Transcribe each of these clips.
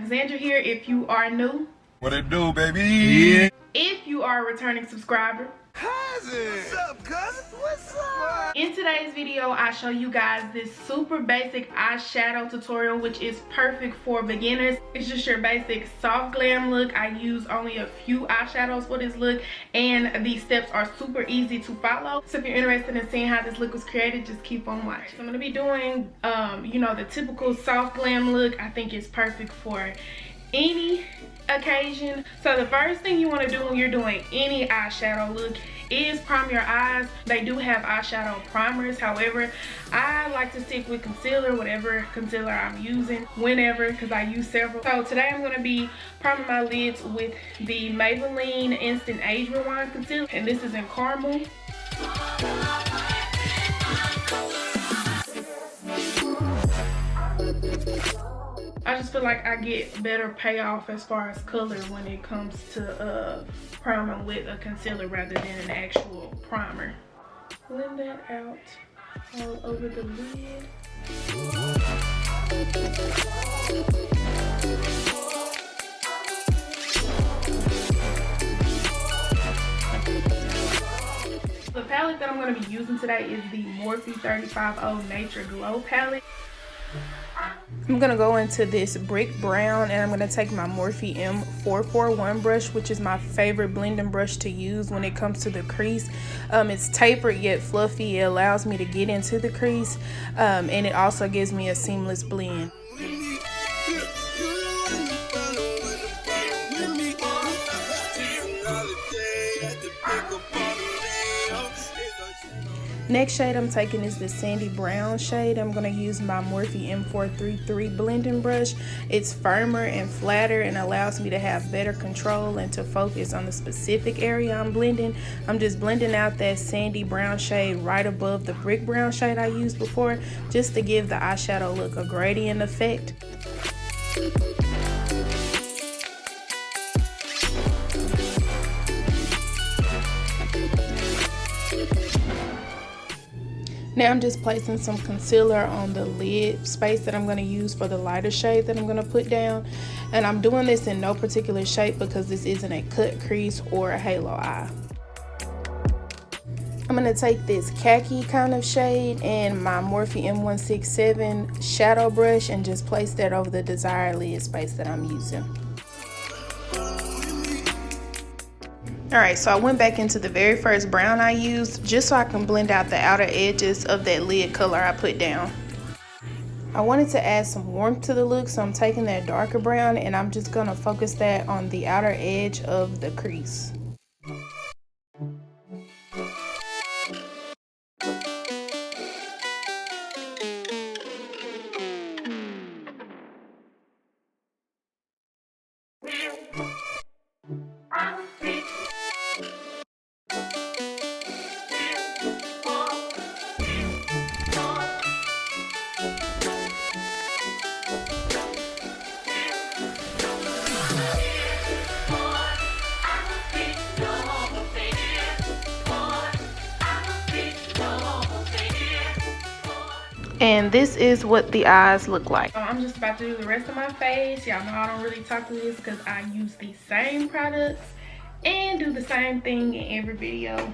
Alexandra here. If you are new, what it do, baby? Yeah. If you are a returning subscriber, cousin, what's up, cousin? What's up? In today's video, I show you guys this super basic eyeshadow tutorial, which is perfect for beginners. It's just your basic soft glam look. I use only a few eyeshadows for this look, and these steps are super easy to follow. So if you're interested in seeing how this look was created, just keep on watching. So I'm gonna be doing, you know, the typical soft glam look. I think it's perfect for any occasion. So the first thing you want to do when you're doing any eyeshadow look is prime your eyes. They do have eyeshadow primers, however I like to stick with concealer, whatever concealer I'm using, whenever, because I use several. So today I'm going to be priming my lids with the Maybelline Instant Age Rewind concealer, and this is in caramel. I just feel like I get better payoff as far as color when it comes to priming with a concealer rather than an actual primer. Blend that out all over the lid. The palette that I'm going to be using today is the Morphe 350 Nature Glow palette. I'm going to go into this brick brown, and I'm going to take my Morphe M441 brush, which is my favorite blending brush to use when it comes to the crease. It's tapered yet fluffy. It allows me to get into the crease, and it also gives me a seamless blend. Next shade I'm taking is the sandy brown shade. I'm going to use my Morphe M433 blending brush. It's firmer and flatter and allows me to have better control and to focus on the specific area I'm blending. I'm just blending out that sandy brown shade right above the brick brown shade I used before, just to give the eyeshadow look a gradient effect. Now I'm just placing some concealer on the lid space that I'm going to use for the lighter shade that I'm going to put down. And I'm doing this in no particular shape because this isn't a cut crease or a halo eye. I'm going to take this khaki kind of shade and my Morphe M167 shadow brush and just place that over the desired lid space that I'm using. Alright, so I went back into the very first brown I used just so I can blend out the outer edges of that lid color I put down. I wanted to add some warmth to the look, so I'm taking that darker brown and I'm just going to focus that on the outer edge of the crease. And this is what the eyes look like. I'm just about to do the rest of my face. Y'all know I don't really talk to this because I use the same products and do the same thing in every video.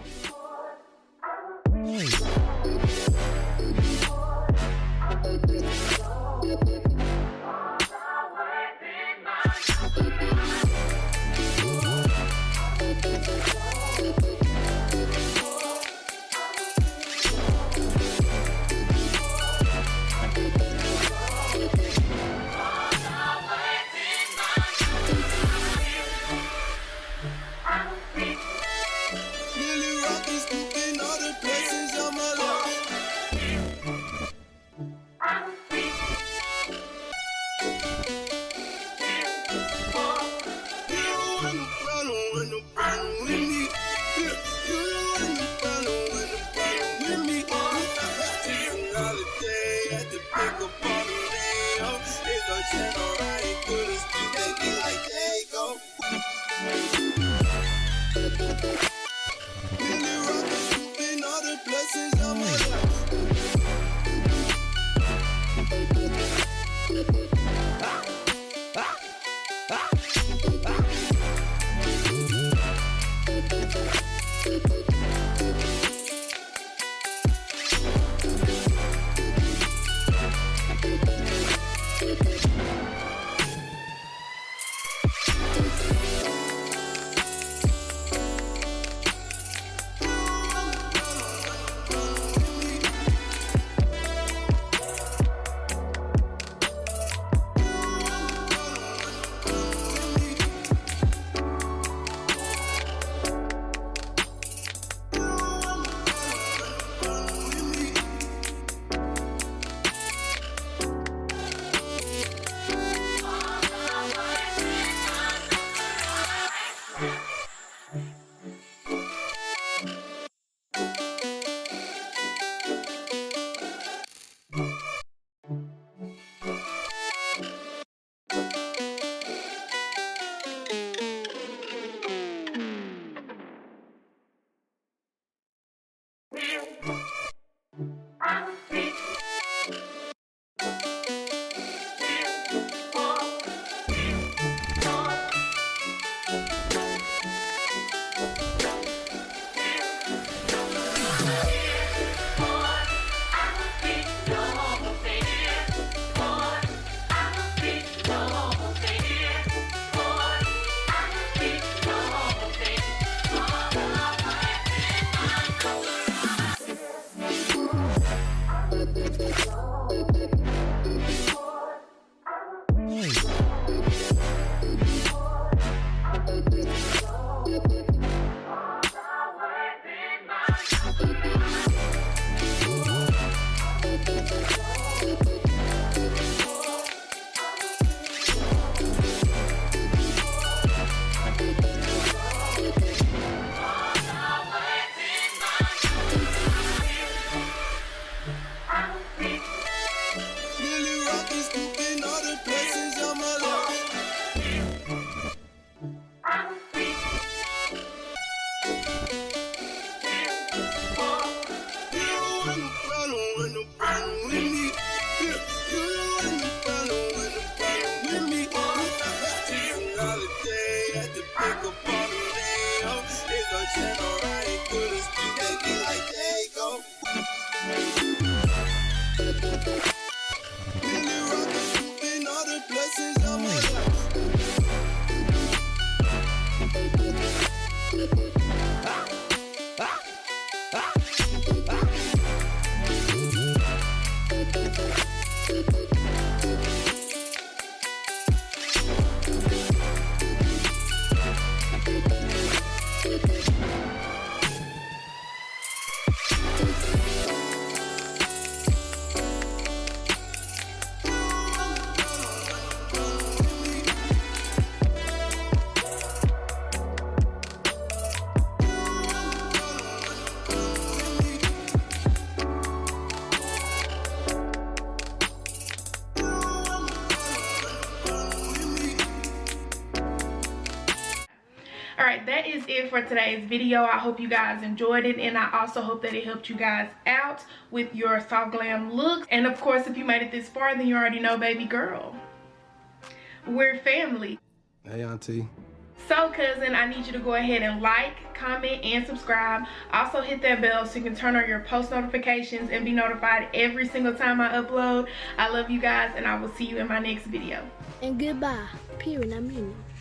Alright, that is it for today's video. I hope you guys enjoyed it, and I also hope that it helped you guys out with your soft glam looks. And of course, if you made it this far, then you already know, baby girl, we're family. Hey, auntie. So cousin, I need you to go ahead and like, comment, and subscribe. Also hit that bell so you can turn on your post notifications and be notified every single time I upload. I love you guys, and I will see you in my next video. And goodbye. Period. I mean it.